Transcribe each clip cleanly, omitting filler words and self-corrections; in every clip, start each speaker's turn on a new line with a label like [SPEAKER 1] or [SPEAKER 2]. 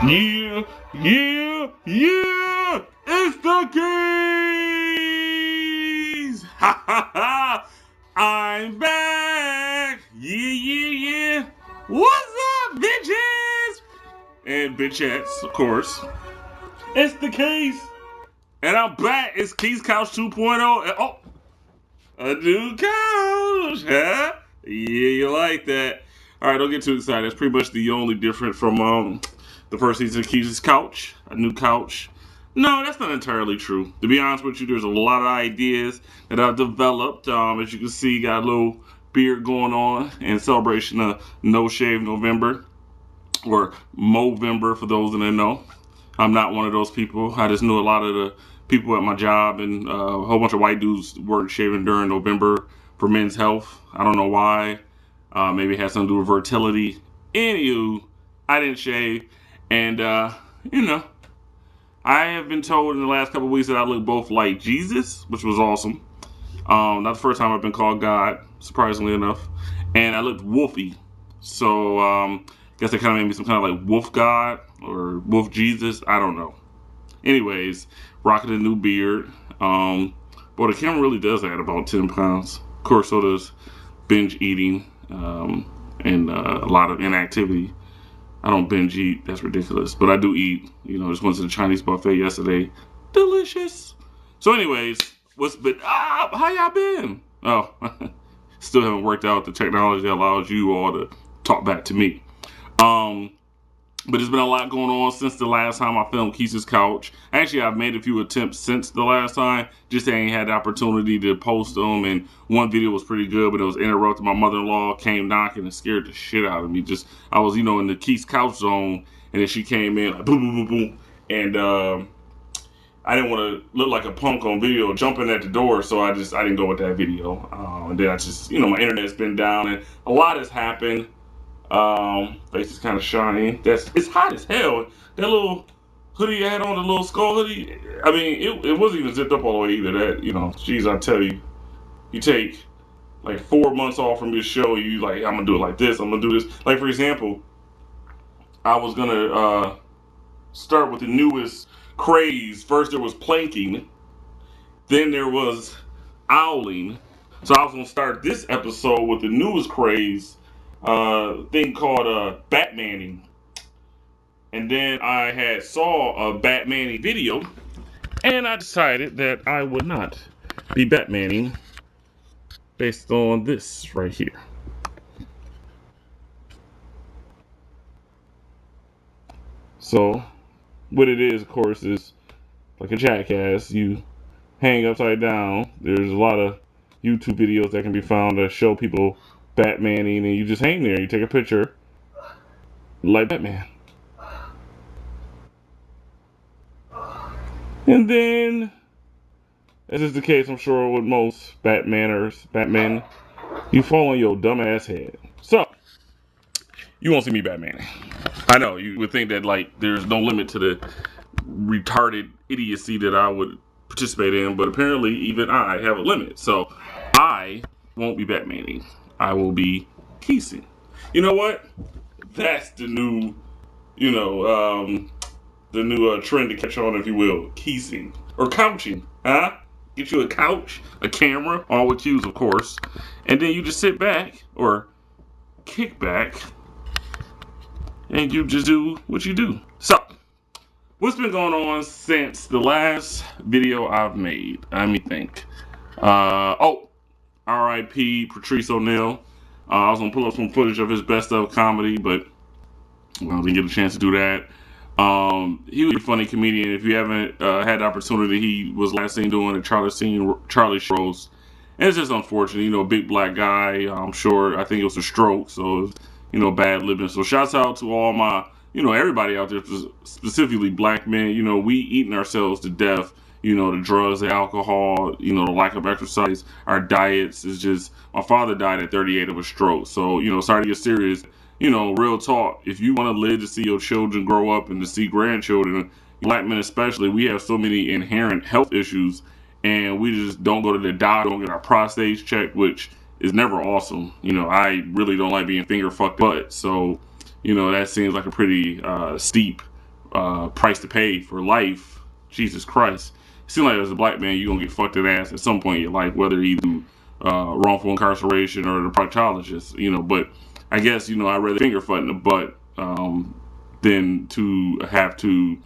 [SPEAKER 1] Yeah, yeah, it's the Keys! Ha ha ha! I'm back! Yeah. What's up, bitches? And bitchettes, of course. It's the Keys! And I'm back. It's Keys Couch 2.0. And, oh, a new couch, huh? Yeah, you like that. All right, don't get too excited. That's pretty much the only difference from the first season of Keys' Couch, a new couch. No, that's not entirely true. To be honest with you, there's a lot of ideas that I've developed. As you can see, got a little beard going on in celebration of No Shave November, or Movember for those that know. I'm not one of those people. I just knew a lot of the people at my job, and a whole bunch of white dudes weren't shaving during November for men's health. I don't know why. Maybe it had something to do with fertility. Anywho, I didn't shave, and you know, I have been told in the last couple of weeks that I look both like Jesus, which was awesome. Not the first time I've been called God, surprisingly enough, and I looked wolfy. So guess they kind of made me some kind of like wolf God or wolf Jesus. I don't know. Anyways, rocking a new beard. Boy, the camera really does add about 10 pounds. Of course, so does binge eating and a lot of inactivity. I don't binge eat. That's ridiculous. But I do eat. You know, just went to the Chinese buffet yesterday. Delicious. So anyways, how y'all been? Oh, still haven't worked out the technology that allows you all to talk back to me. But there's been a lot going on since the last time I filmed Quis' Couch. Actually, I've made a few attempts since the last time. Just ain't had the opportunity to post them. And one video was pretty good, but it was interrupted. My mother-in-law came knocking and scared the shit out of me. I was, in the Quis Couch zone, and then she came in like boom, boom, boom, boom. And I didn't want to look like a punk on video jumping at the door, so I didn't go with that video. And then my internet's been down, and a lot has happened. Face is kind of shiny. It's hot as hell. That little hoodie I had on, the little skull hoodie. I mean, it wasn't even zipped up all the way either. Geez, I tell you, you take like 4 months off from your show. You like, I'm gonna do it like this. I'm gonna do this. Like for example, I was gonna start with the newest craze. First there was planking, then there was owling. So I was gonna start this episode with the newest craze. Thing called Batmaning, and then I had saw a Batmaning video, and I decided that I would not be Batmaning based on this right here. So what it is, of course, is like a jackass. You hang upside down. There's a lot of YouTube videos that can be found that show people Batmaning, and you just hang there. You take a picture like Batman. And then, as is the case, I'm sure with most Batmen, you fall on your dumbass head. So, you won't see me Batmaning. I know, you would think that, like, there's no limit to the retarded idiocy that I would participate in, but apparently even I have a limit. So, I won't be Batmaning. I will be Quising. You know what? That's the new, trend to catch on, if you will. Quising. Or couching. Huh? Get you a couch, a camera, all with cues, of course. And then you just sit back, or kick back, and you just do what you do. So, what's been going on since the last video I've made? Let me think. R.I.P. Patrice O'Neal. I was going to pull up some footage of his best of comedy, but I didn't get a chance to do that. He was a funny comedian. If you haven't had the opportunity, he was last seen doing a Charlie shows. And it's just unfortunate, big black guy. I'm sure, I think it was a stroke, so it was, bad living. So shouts out to all my, everybody out there, specifically black men. We eating ourselves to death. The drugs, the alcohol, the lack of exercise, our diets is just, my father died at 38 of a stroke. So, sorry to get serious, real talk. If you want to live to see your children grow up and to see grandchildren, black men especially, we have so many inherent health issues, and we just don't go to the doctor, don't get our prostates checked, which is never awesome. I really don't like being finger fucked butt. So, that seems like a pretty steep price to pay for life. Jesus Christ. It seems like as a black man, you're going to get fucked in the ass at some point in your life, whether either wrongful incarceration or the proctologist, but I guess, I'd rather finger foot in the butt than to have to,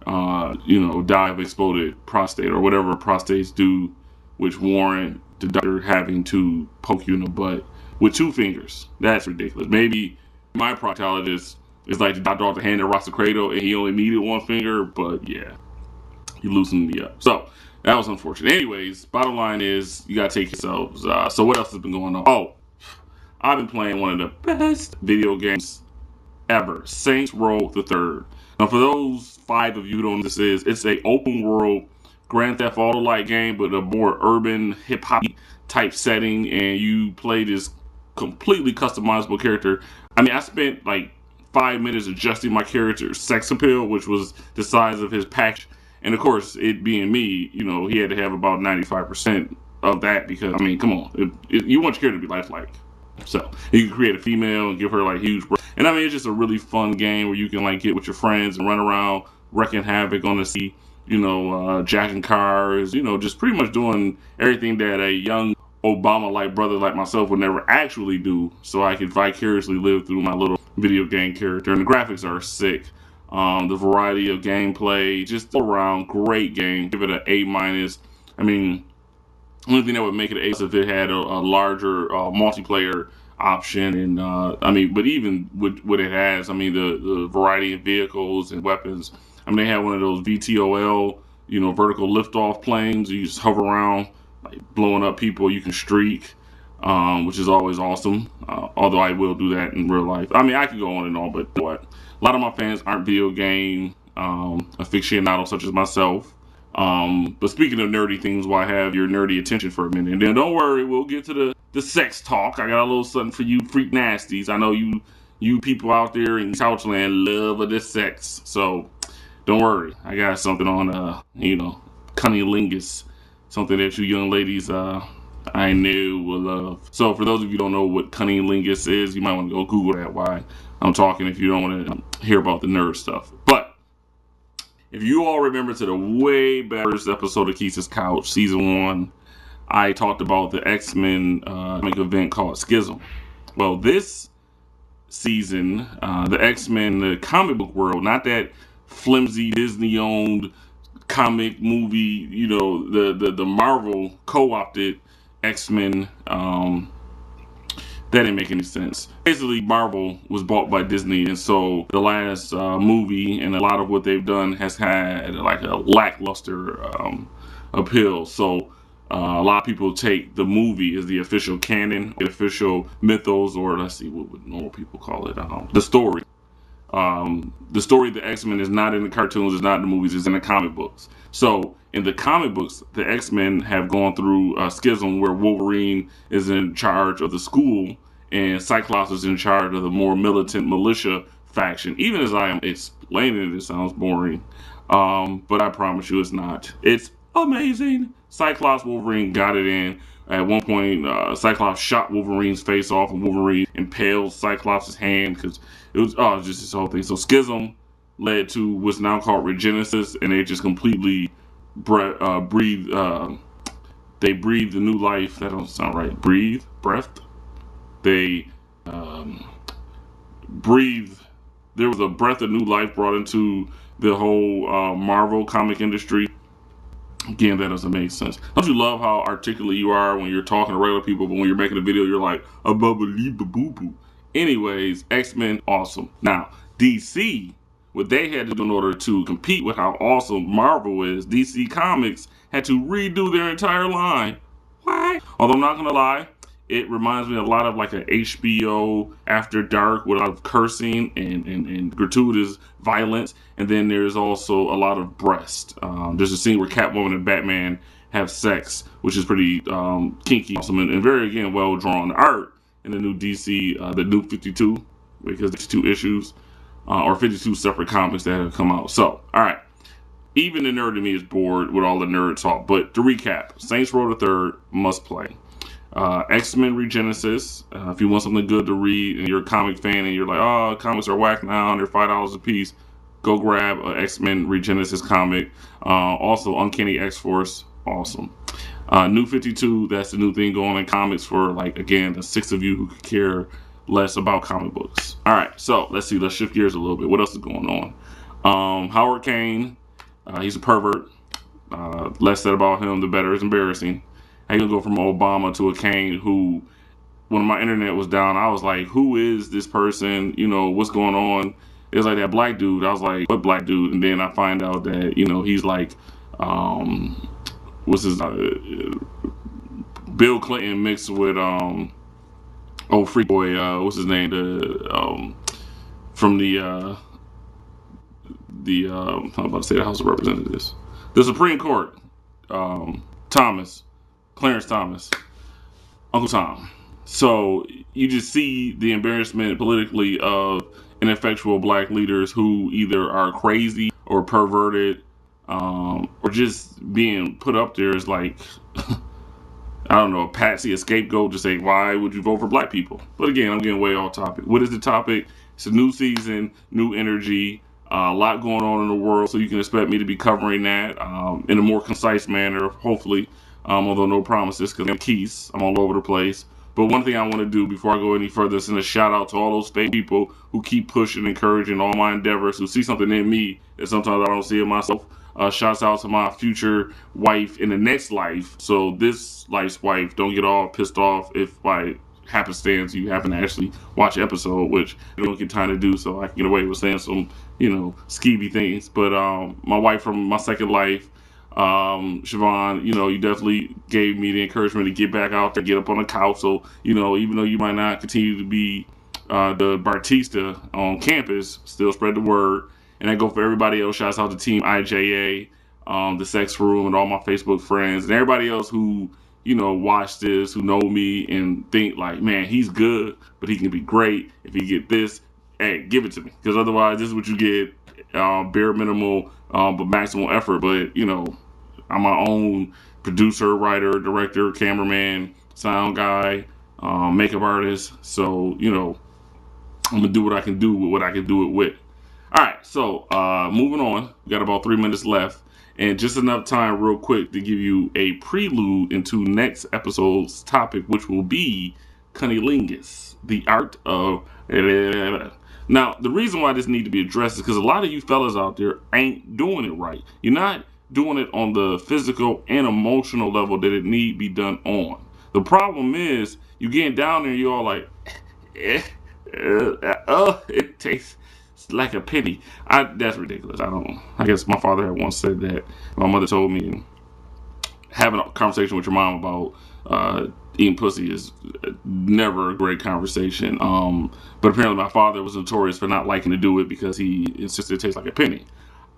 [SPEAKER 1] die of exploded prostate or whatever prostates do, which warrant the doctor having to poke you in the butt with 2 fingers. That's ridiculous. Maybe my proctologist is like the doctor off the hand that rocks the cradle and he only needed 1 finger, but yeah, he loosened me up. So that was unfortunate. Anyways, bottom line is you gotta take yourselves. So what else has been going on? Oh, I've been playing one of the best video games ever, Saints Row the Third. Now, for those 5 of you who don't know what this is, it's a open world Grand Theft Auto like game, but a more urban hip hop type setting, and you play this completely customizable character. I mean, I spent like 5 minutes adjusting my character's sex appeal, which was the size of his package. And of course, it being me, he had to have about 95% of that because, I mean, come on, you want your character to be lifelike. So you can create a female and give her like huge, and I mean, it's just a really fun game where you can like get with your friends and run around wrecking havoc on the sea, jacking cars, just pretty much doing everything that a young Obama-like brother like myself would never actually do. So I could vicariously live through my little video game character, and the graphics are sick. The variety of gameplay, just all around great game. Give it an A-. I mean, the only thing that would make it A is if it had a larger multiplayer option, and I mean, but even with what it has, I mean, the variety of vehicles and weapons. I mean, they had one of those VTOL, vertical liftoff planes. You just hover around, like blowing up people. You can streak, which is always awesome. Although I will do that in real life. I mean, I can go on and on, but what? A lot of my fans aren't video game aficionados such as myself. But speaking of nerdy things, why have your nerdy attention for a minute? And then don't worry, we'll get to the sex talk. I got a little something for you freak nasties. I know you people out there in Couchland love of this sex. So don't worry, I got something on cunninglingus, something that you young ladies I knew will love. So for those of you who don't know what cunninglingus is, you might want to go Google that while I'm talking if you don't want to hear about the nerd stuff. But if you all remember to the way back first episode of Quiss's Couch, season 1, I talked about the X-Men event called Schism. Well, this season, the X-Men, the comic book world, not that flimsy Disney-owned comic movie, the Marvel co-opted X-Men, that didn't make any sense. Basically, Marvel was bought by Disney, and so the last movie and a lot of what they've done has had like a lackluster appeal. So a lot of people take the movie as the official canon, the official mythos, or let's see, what would normal people call it? The story. The story of the X-Men is not in the cartoons, it's not in the movies, it's in the comic books. So in the comic books, the X-Men have gone through a schism where Wolverine is in charge of the school and Cyclops is in charge of the more militant militia faction. Even as I am explaining it, it sounds boring. But I promise you it's not. It's amazing. Cyclops, Wolverine got it in. At one point, Cyclops shot Wolverine's face off, and Wolverine impaled Cyclops' hand because it was just this whole thing. So Schism led to what's now called Regenesis, and they just completely breathed. They breathed a new life. That don't sound right. Breath. They breathed. There was a breath of new life brought into the whole Marvel comic industry. Again, that doesn't make sense. Don't you love how articulate you are when you're talking to regular people, but when you're making a video, you're like, a bubba-lee-ba-boo-boo. Anyways, X-Men, awesome. Now, DC, what they had to do in order to compete with how awesome Marvel is, DC Comics had to redo their entire line. Why? Although I'm not going to lie, it reminds me a lot of like an HBO After Dark with a lot of cursing and gratuitous violence. And then there's also a lot of breast. There's a scene where Catwoman and Batman have sex, which is pretty kinky, awesome, and very, again, well drawn art in the new DC, the new 52, because 52 issues, or 52 separate comics that have come out. So, all right. Even the nerd in me is bored with all the nerd talk. But to recap, Saints Row the Third, must play. X-Men Regenesis, if you want something good to read and you're a comic fan and you're like, oh, comics are whack now and they're $5 a piece, Go grab an X-Men Regenesis comic. Also, Uncanny X-Force, awesome. New 52, that's the new thing going in comics for, like, again, the 6 of you who could care less about comic books. All right, so let's see. Let's shift gears a little bit. What else is going on? Howard Kane, he's a pervert. Less said about him, the better. It's embarrassing. How you gonna go from Obama to a Kane who, when my internet was down, I was like, who is this person? You know, what's going on? It was like that black dude. I was like, what black dude? And then I find out that, you know, he's like, what's his, Bill Clinton mixed with, freak boy, what's his name? From I'm about to say the House of Representatives. The Supreme Court, Clarence Thomas, Uncle Tom. So you just see the embarrassment politically of ineffectual black leaders who either are crazy or perverted, or just being put up there as like, I don't know, a patsy, a scapegoat to say, why would you vote for black people? But again, I'm getting way off topic. What is the topic? It's a new season, new energy, a lot going on in the world, so you can expect me to be covering that in a more concise manner, hopefully, although no promises, because I'm Quis, I'm all over the place. But one thing I want to do before I go any further is send a shout out to all those fake people who keep pushing, encouraging all my endeavors, who see something in me that sometimes I don't see in myself. Shouts out to my future wife in the next life. So this life's wife, don't get all pissed off if by happenstance you happen to actually watch an episode, which I don't get time to do, so I can get away with saying some, you know, skeevy things. But my wife from my second life, Siobhan, you know, you definitely gave me the encouragement to get back out there, get up on the couch. So, you know, even though you might not continue to be the Bartista on campus, still spread the word. And I go for everybody else. Shouts out to Team IJA, the Sex Room, and all my Facebook friends, and everybody else who, you know, watch this, who know me and think like, man, he's good, but he can be great if he get this. Hey, give it to me, because otherwise this is what you get, bare minimal, but maximal effort. But, you know, I'm my own producer, writer, director, cameraman, sound guy, makeup artist. So, you know, I'm going to do what I can do with what I can do it with. All right, so moving on. We got about 3 minutes left, and just enough time real quick to give you a prelude into next episode's topic, which will be cunninglings, the art of... Now, the reason why this need to be addressed is because a lot of you fellas out there ain't doing it right. You're not doing it on the physical and emotional level that it need be done on. The problem is, you getting down there, you're all like, it tastes like a penny. That's ridiculous. I guess my father had once said that. My mother told me having a conversation with your mom about eating pussy is never a great conversation. But apparently my father was notorious for not liking to do it because he insisted it tastes like a penny.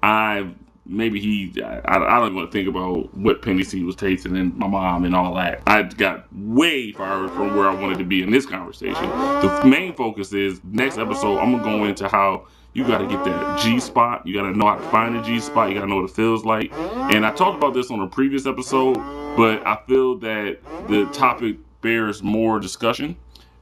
[SPEAKER 1] I don't even want to think about what pennies he was tasting and my mom and all that. I got way far from where I wanted to be in this conversation. The main focus is next episode, I'm going to go into how you got to get that G-spot. You got to know how to find the G-spot. You got to know what it feels like. And I talked about this on a previous episode, but I feel that the topic bears more discussion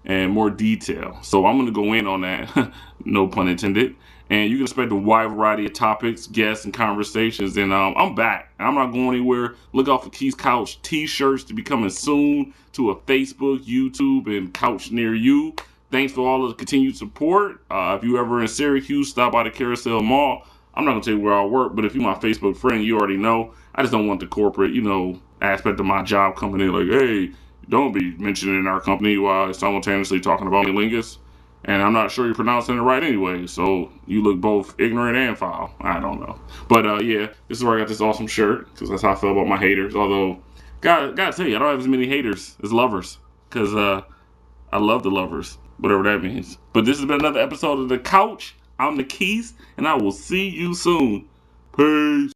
[SPEAKER 1] and more detail. So I'm going to go in on that, no pun intended. And you can expect a wide variety of topics, guests, and conversations. And I'm back. I'm not going anywhere. Look out for Keys Couch t-shirts to be coming soon to a Facebook, YouTube, and couch near you. Thanks for all of the continued support. If you ever in Syracuse, stop by the Carousel Mall. I'm not going to tell you where I work, but if you're my Facebook friend, you already know. I just don't want the corporate, you know, aspect of my job coming in like, hey, don't be mentioning our company while simultaneously talking about cunninglings. And I'm not sure you're pronouncing it right anyway, so you look both ignorant and foul. I don't know. But yeah, this is where I got this awesome shirt, because that's how I feel about my haters. Although, gotta tell you, I don't have as many haters as lovers, because I love the lovers, whatever that means. But this has been another episode of The Couch. I'm the Keys, and I will see you soon. Peace.